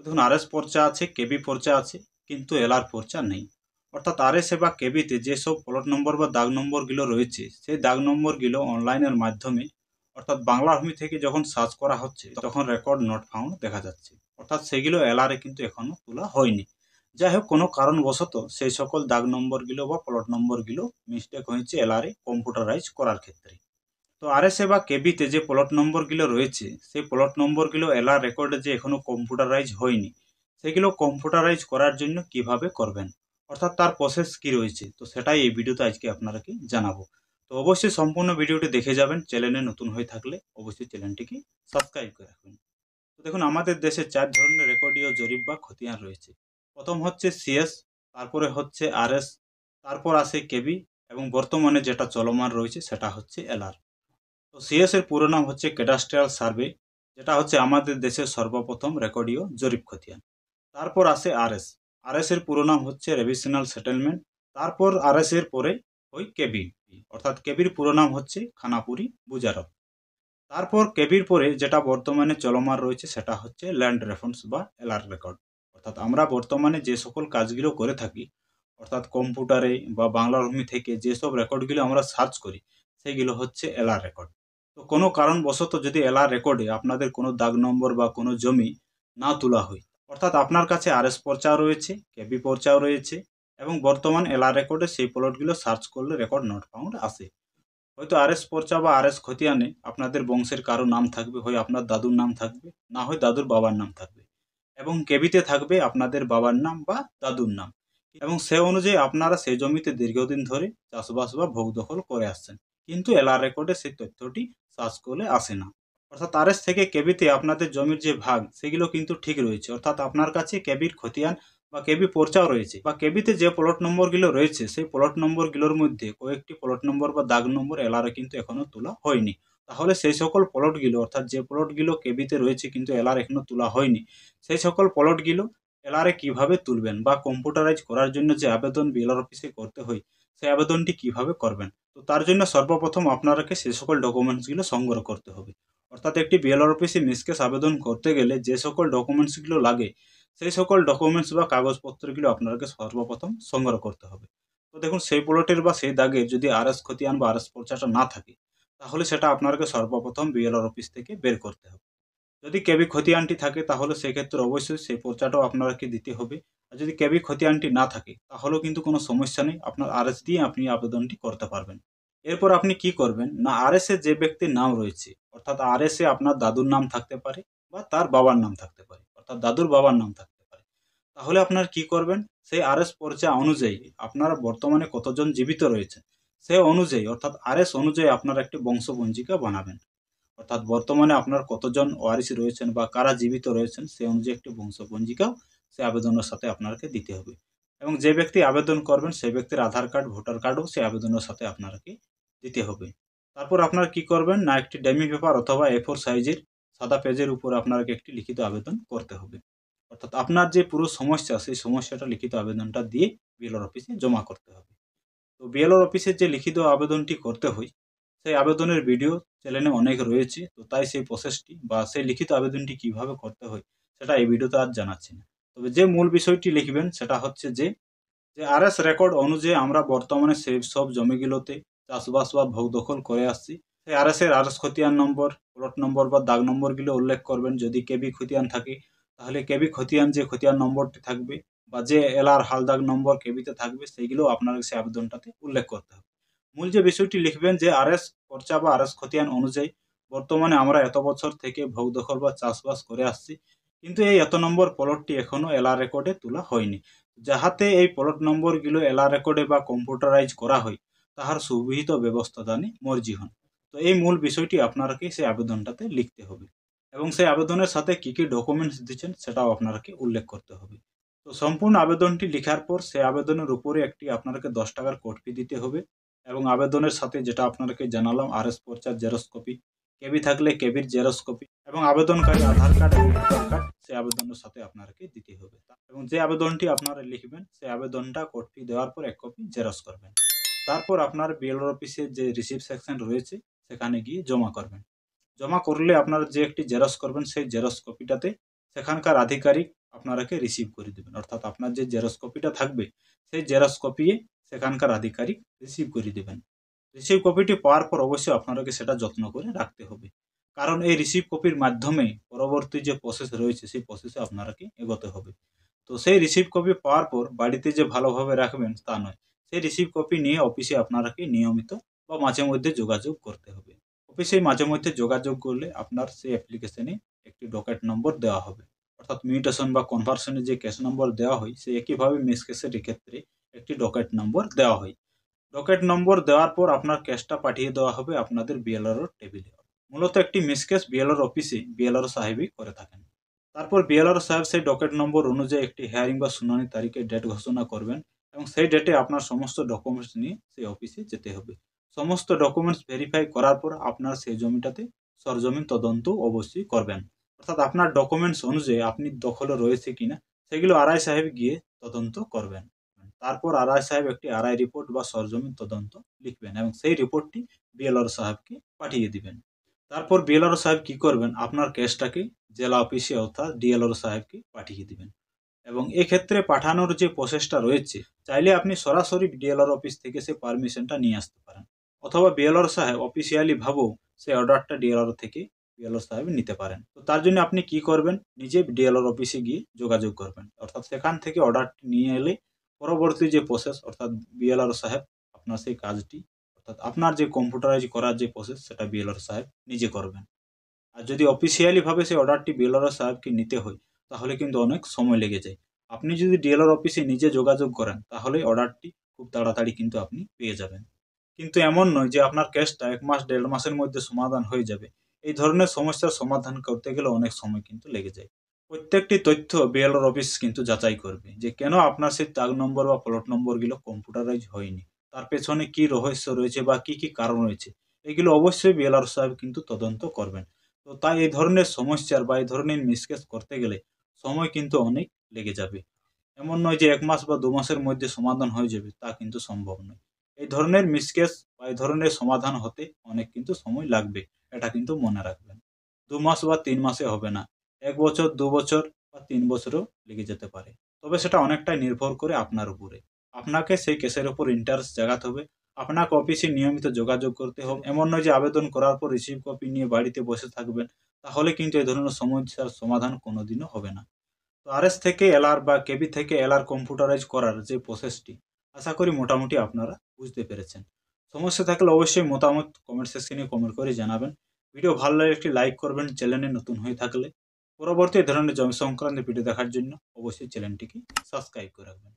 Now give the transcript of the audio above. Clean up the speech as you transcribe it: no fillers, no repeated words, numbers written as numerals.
দেখুন আরএস পর্চা আছে, কেবি পর্চা আছে, কিন্তু এলআর পর্চা নেই। অর্থাৎ আরএস বা কেবিতে যেসব প্লট নম্বর বা দাগ নম্বরগুলো রয়েছে সেই দাগ নম্বরগুলো অনলাইনের মাধ্যমে অর্থাৎ বাংলা ভূমি থেকে যখন সার্চ করা হচ্ছে তখন রেকর্ড নট ফাউন্ড দেখা যাচ্ছে। অর্থাৎ সেগুলো এলআরে কিন্তু এখনো তোলা হয়নি। যাই হোক, কোনো কারণবশত সেই সকল দাগ নম্বরগুলো বা প্লট নম্বরগুলো মিস্টেক হয়েছে এলআরে কম্পিউটারাইজ করার ক্ষেত্রে। তো আরএসএ বা কেবিতে যে প্লট নম্বরগুলো রয়েছে সেই প্লট নম্বরগুলো এলআর রেকর্ডে যে এখনো কম্পিউটারাইজ হয়নি, সেগুলো কম্পিউটারাইজ করার জন্য কিভাবে করবেন, অর্থাৎ তার প্রসেস কি রয়েছে, তো সেটাই এই ভিডিওতে আজকে আপনাকে জানাবো। তো অবশ্যই সম্পূর্ণ ভিডিওটি দেখে যাবেন। চ্যানেলে নতুন হয়ে থাকলে অবশ্যই চ্যানেলটিকে সাবস্ক্রাইব করে রাখবেন। তো দেখুন, আমাদের দেশে 4 ধরনের রেকর্ডীয় জরিপ বা খতিয়ান রয়েছে। প্রথম হচ্ছে সিএস, তারপরে হচ্ছে আরএস, তারপর আসে কেবি, এবং বর্তমানে যেটা চলমান রয়েছে সেটা হচ্ছে এলআর। তো সিএস এর পুরো নাম হচ্ছে ক্যাডাস্ট্রিয়াল সার্ভে, যেটা হচ্ছে আমাদের দেশের সর্বপ্রথম রেকর্ডীয় জরিপ খতিয়ান। তারপর আসে আরএস, আরএস এর পুরো নাম হচ্ছে রেভিশনাল সেটেলমেন্ট। তারপর আরএস এর পরে ওই কেবি, অর্থাৎ কেবির পুরো নাম হচ্ছে খানাপুরি বুজারত। তারপর কেবির পরে যেটা বর্তমানে চলমান রয়েছে সেটা হচ্ছে ল্যান্ড রেফারেন্স বা এলআর রেকর্ড। অর্থাৎ আমরা বর্তমানে যে সকল কাজগুলো করে থাকি, অর্থাৎ কম্পিউটারে বা বাংলা ভূমি থেকে যেসব রেকর্ডগুলো আমরা সার্চ করি সেগুলো হচ্ছে এলআর রেকর্ড। তো কোনো কারণবশত যদি এলআর রেকর্ডে আপনাদের কোনো দাগ নম্বর বা কোনো জমি না তোলা হয়, অর্থাৎ আপনার কাছে আরএস পর্চাও রয়েছে, কেবি পর্চাও রয়েছে, এবং বর্তমান এলআর রেকর্ডে সেই প্লটগুলো সার্চ করলে রেকর্ড নট ফাউন্ড আসে। হয়তো আরএস পর্চা বা আরএস খতিয়ানে আপনাদের বংশের কারো নাম থাকবে, হয় আপনার দাদুর নাম থাকবে, না হয় দাদুর বাবার নাম থাকবে, এবং কেবিতে থাকবে আপনাদের বাবার নাম বা দাদুর নাম, এবং সে অনুযায়ী আপনারা সেই জমিতে দীর্ঘদিন ধরে চাষবাস বা ভোগ দখল করে আসছেন, কিন্তু এলআর রেকর্ডে সেই তথ্যটি সার্চ করলে আসে না। অর্থাৎ আরএস থেকে কেবিতে আপনাদের জমির যে ভাগ সেগুলো কিন্তু ঠিক রয়েছে, অর্থাৎ আপনার কাছে কেবির খতিয়ান বা কেবি পর্চাও রয়েছে, বা কেবিতে যে প্লট নম্বরগুলো রয়েছে সেই প্লট নম্বরগুলোর মধ্যে কয়েকটি প্লট নম্বর বা দাগ নম্বর এলআরে কিন্তু এখনো তোলা হয়নি। তাহলে সেই সকল প্লটগুলো, অর্থাৎ যে প্লটগুলো কেবিতে রয়েছে কিন্তু এলআর এখনো তোলা হয়নি, সেই সকল প্লটগুলো এলআরে কিভাবে তুলবেন বা কম্পিউটারাইজ করার জন্য যে আবেদন বিএলআর অফিসে করতে হয় সেই আবেদনটি কিভাবে করবেন, তো তার জন্য সর্বপ্রথম আপনাকে সেই সকল ডকুমেন্টসগুলো সংগ্রহ করতে হবে। অর্থাৎ একটি বিএলআর অফিসে মিসকেস আবেদন করতে গেলে যে সকল ডকুমেন্টসগুলো লাগে সেই সকল ডকুমেন্টস বা কাগজপত্রগুলো আপনাকে সর্বপ্রথম সংগ্রহ করতে হবে। তো দেখুন, সেই প্লটের বা সেই দাগের যদি আরএস খতিয়ান বা আরএস পর্চাটা না থাকে তাহলে সেটা আপনাকে সর্বপ্রথম বিএলআর অফিস থেকে বের করতে হবে। যদি কেবি খতিয়ানটি থাকে তাহলে সেক্ষেত্রে অবশ্যই সেই পর্চাটাও আপনাকে দিতে হবে। আর যদি কেবি খতিয়ানটি না থাকে তাহলেও কিন্তু কোনো সমস্যা নেই, আপনার আরএস দিয়ে আপনি আবেদনটি করতে পারবেন। এরপর আপনি কি করবেন না, আরএস এ যে ব্যক্তির নাম রয়েছে, অর্থাৎ আরএস এ আপনার দাদুর নাম থাকতে পারে বা তার বাবার নাম থাকতে পারে, অর্থাৎ দাদুর বাবার নাম থাকতে পারে। তাহলে আপনার কি করবেন, সেই আরএস পর্চা অনুযায়ী আপনারা বর্তমানে কতজন জীবিত রয়েছে সে অনুযায়ী, অর্থাৎ আরএস অনুযায়ী আপনার একটি বংশপঞ্জিকা বানাবেন। অর্থাৎ বর্তমানে আপনার কতজন ওয়ারিশ রয়েছেন বা কারা জীবিত রয়েছেন সে অনুযায়ী একটি বংশপঞ্জিকাও সে আবেদনের সাথে আপনাকে দিতে হবে। এবং যে ব্যক্তি আবেদন করবেন সেই ব্যক্তির আধার কার্ড, ভোটার কার্ডও সেই আবেদনের সাথে আপনাকে দিতে হবে। তারপর আপনারা কি করবেন না, একটি ডেমি পেপার অথবা A4 সাইজের সাদা পেজের উপর আপনাকে একটি লিখিত আবেদন করতে হবে। অর্থাৎ আপনার যে পুরো সমস্যা সেই সমস্যাটা লিখিত আবেদনটা দিয়ে বিএলআর অফিসে জমা করতে হবে। তো বিএলআর অফিসের যে লিখিত আবেদনটি করতে হয় সেই আবেদনের ভিডিও চ্যানেলে অনেক রয়েছে, তো তাই সেই প্রসেসটি বা সেই লিখিত আবেদনটি কিভাবে করতে হয় সেটা এই ভিডিওতে আজ জানাচ্ছি না। তবে যে মূল বিষয়টি লিখবেন সেটা হচ্ছে যে আরএস রেকর্ড অনুযায়ী আমরা বর্তমানে সেই সব জমিগুলোতে চাষবাস বা ভোগ দখল করে আসছি, সেই আরএস খতিয়ান নম্বর, প্লট নম্বর বা দাগ নম্বরগুলো উল্লেখ করবেন। যদি কেবি খতিয়ান থাকে তাহলে কেবি খতিয়ান যে খতিয়ান নম্বরটি থাকবে বা যে এলআর হালদাগ নম্বর কেবিতে থাকবে সেইগুলো আপনার সেই আবেদনটাতে উল্লেখ করতে হবে। মূল যে বিষয়টি লিখবেন যে আরএস পর্চা বা আরএস খতিয়ান অনুযায়ী বর্তমানে আমরা এত বছর থেকে ভোগ দখল বা চাষবাস করে আসছি, কিন্তু এই এত নম্বর প্লটটি এখনো এলআর রেকর্ডে তোলা হয়নি। যাহাতে এই প্লট নম্বরগুলো এলআর রেকর্ডে বা কম্পিউটারাইজ করা হয় তাহার সুবিহিত ব্যবস্থা দানে মর্জি হন। তো এই মূল বিষয়টি আপনাকে সেই আবেদনটাতে লিখতে হবে, এবং সেই আবেদনের সাথে কি কি ডকুমেন্টস দিচ্ছেন সেটাও আপনাকে উল্লেখ করতে হবে। তো সম্পূর্ণ আবেদনটি লেখার পর সেই আবেদনের উপরে একটি আপনাকে 10 টাকার কোড ফি দিতে হবে, এবং আবেদনের সাথে যেটা আপনাকে জানালাম আরএস পর্চার জেরক্স কপি, কেবি থাকলে কেবির জেরক্স কপি, এবং আবেদনকারী আধার কার্ড এবং ভোটার কার্ড সেই আবেদনের সাথে আপনাকে দিতে হবে। এবং যে আবেদনটি আপনারা লিখবেন সেই আবেদনটা কোড ফি দেওয়ার পর এক কপি জেরক্স করবেন। তারপর আপনার বিএলআর অফিসের যে রিসিভ সেকশন রয়েছে সেখানে গিয়ে জমা করবেন। জমা করলে আপনারা যে একটি জেরক্স করবেন সেই জেরক্স কপিটাতে সেখানকার আধিকারিক আপনারাকে রিসিভ করে দেবেন, অর্থাৎ আপনার যে জেরক্স কপিটা থাকবে সেই জেরক্স কপি সেখানকার আধিকারিক রিসিভ করে দেবেন। রিসিভ কপিটি পাওয়ার পর অবশ্যই আপনারাকে সেটা যত্ন করে রাখতে হবে, কারণ এই রিসিভ কপির মাধ্যমে পরবর্তী যে প্রসেস রয়েছে সেই প্রসেসে আপনারাকে এগোতে হবে। তো সেই রিসিভ কপি পাওয়ার পর বাড়িতে যে ভালোভাবে রাখবেন তা নয়, সেই রিসিভ কপি নিয়ে অফিসে আপনারাকে নিয়মিত বা মাঝে মধ্যে যোগাযোগ করতে হবে। অফিসে মাঝে মধ্যে যোগাযোগ করলে আপনার সেই অ্যাপ্লিকেশনে একটি ডকেট নম্বর দেওয়া হবে, অর্থাৎ মিউটেশন বা কনভার্সনে যে কেস নম্বর দেওয়া হয় সেই একইভাবে মিস কেসের ক্ষেত্রে একটি ডকেট নম্বর দেওয়া হয়। ডকেট নম্বর দেওয়ার পর আপনার কেসটা পাঠিয়ে দেওয়া হবে আপনাদের বিএলআরও টেবিলে। মূলত একটি মিস কেস বিএলআর অফিসে বিএলআরও সাহেবই করে থাকেন। তারপর বিএলআরও সাহেব সেই ডকেট নম্বর অনুযায়ী একটি হেয়ারিং বা শুনানি তারিখে ডেট ঘোষণা করবেন এবং সেই ডেটে আপনার সমস্ত ডকুমেন্টস নিয়ে সেই অফিসে যেতে হবে। সমস্ত ডকুমেন্টস ভেরিফাই করার পর আপনার সেই জমিটাতে সরজমিন তদন্ত অবশ্যই করবেন, অর্থাৎ আপনার ডকুমেন্টস অনুযায়ী আপনি দখলে রয়েছে কিনা সেগুলো আরআই সাহেব গিয়ে তদন্ত করবেন। তারপর আরআই সাহেব একটি আরআই রিপোর্ট বা সরজমিন তদন্ত লিখবেন এবং সেই রিপোর্টটি বিএলআর সাহেবকে পাঠিয়ে দিবেন। তারপর বিএলআর সাহেব কি করবেন, আপনার কেসটাকে জেলা অফিসে অর্থাৎ ডিএলআর সাহেবকে পাঠিয়ে দিবেন। এবং এক্ষেত্রে পাঠানোর যে প্রসেসটা রয়েছে, চাইলে আপনি সরাসরি ডিএলআর অফিস থেকে সে পারমিশনটা নিয়ে আসতে পারেন, অথবা বিএলআর সাহেব অফিসিয়ালি ভাবেও সেই অর্ডারটা ডিএলআর থেকে বিএলআর সাহেব নিতে পারেন। তো তার জন্য আপনি কি করবেন, নিজে ডিএলআর অফিসে গিয়ে যোগাযোগ করবেন, অর্থাৎ সেখান থেকে অর্ডারটি নিয়ে এলে পরবর্তী যে প্রসেস অর্থাৎ বিএলআর সাহেব আপনার সেই কাজটি অর্থাৎ আপনার যে কম্পিউটারাইজ করার যে প্রসেস সেটা বিএলআর সাহেব নিজে করবেন। আর যদি অফিসিয়ালি ভাবে সেই অর্ডারটি বিএলআর সাহেবকে নিতে হয় তাহলে কিন্তু অনেক সময় লেগে যায়। আপনি যদি ডিএলআর অফিসে নিজে যোগাযোগ করেন তাহলে অর্ডারটি খুব তাড়াতাড়ি কিন্তু আপনি পেয়ে যাবেন। কিন্তু এমন নয় যে আপনার কেসটা 1 মাস 1.5 মাসের মধ্যে সমাধান হয়ে যাবে। এই ধরনের সমস্যার সমাধান করতে গেলে অনেক সময় কিন্তু লেগে যায়। প্রত্যেকটি তথ্য বিএলআর অফিস কিন্তু যাচাই করবে যে কেন আপনার সেই দাগ নম্বর বা প্লট নম্বরগুলো কম্পিউটারাইজ হয়নি, তার পেছনে কি রহস্য রয়েছে বা কি কি কারণ রয়েছে, এগুলো অবশ্যই বিএলআর সাহেব কিন্তু তদন্ত করবেন। তো তাই এই ধরনের সমস্যার বা এই ধরনের মিসকেস করতে গেলে সময় কিন্তু অনেক লেগে যাবে। এমন নয় যে 1 মাস বা 2 মাসের মধ্যে সমাধান হয়ে যাবে, তা কিন্তু সম্ভব নয়। এই ধরনের মিসকেস বা এই ধরনের সমাধান হতে অনেক কিন্তু সময় লাগবে, এটা কিন্তু মনে রাখবেন। 2 মাস বা 3 মাসে হবে না, 1 বছর 2 বছর বা 3 বছরও লেগে যেতে পারে। তবে সেটা অনেকটাই নির্ভর করে আপনার উপরে। আপনাকে সেই কেসের উপর ইন্টারেস্ট জাগাতে হবে, আপনাকে অফিসে নিয়মিত যোগাযোগ করতে হবে। এমন নয় যে আবেদন করার পর রিসিভ কপি নিয়ে বাড়িতে বসে থাকবেন, তাহলে কিন্তু এই ধরনের সমস্যার সমাধান কোনোদিনও হবে না। তো আরএস থেকে এলআর বা কেবি থেকে এলআর কম্পিউটারাইজ করার যে প্রসেসটি আশা করি মোটামুটি আপনারা বুঝতে পেরেছেন। সমস্যা থাকলে অবশ্যই মতামত কমেন্ট সেকশনে কমেন্ট করে জানাবেন। ভিডিও ভালো লাগলে একটি লাইক করবেন, চ্যানেলে নতুন হয়ে থাকলে। পরবর্তী ধরনের জমি সংক্রান্ত ভিডিও দেখার জন্য অবশ্যই চ্যানেলটিকে সাবস্ক্রাইব করে রাখবেন।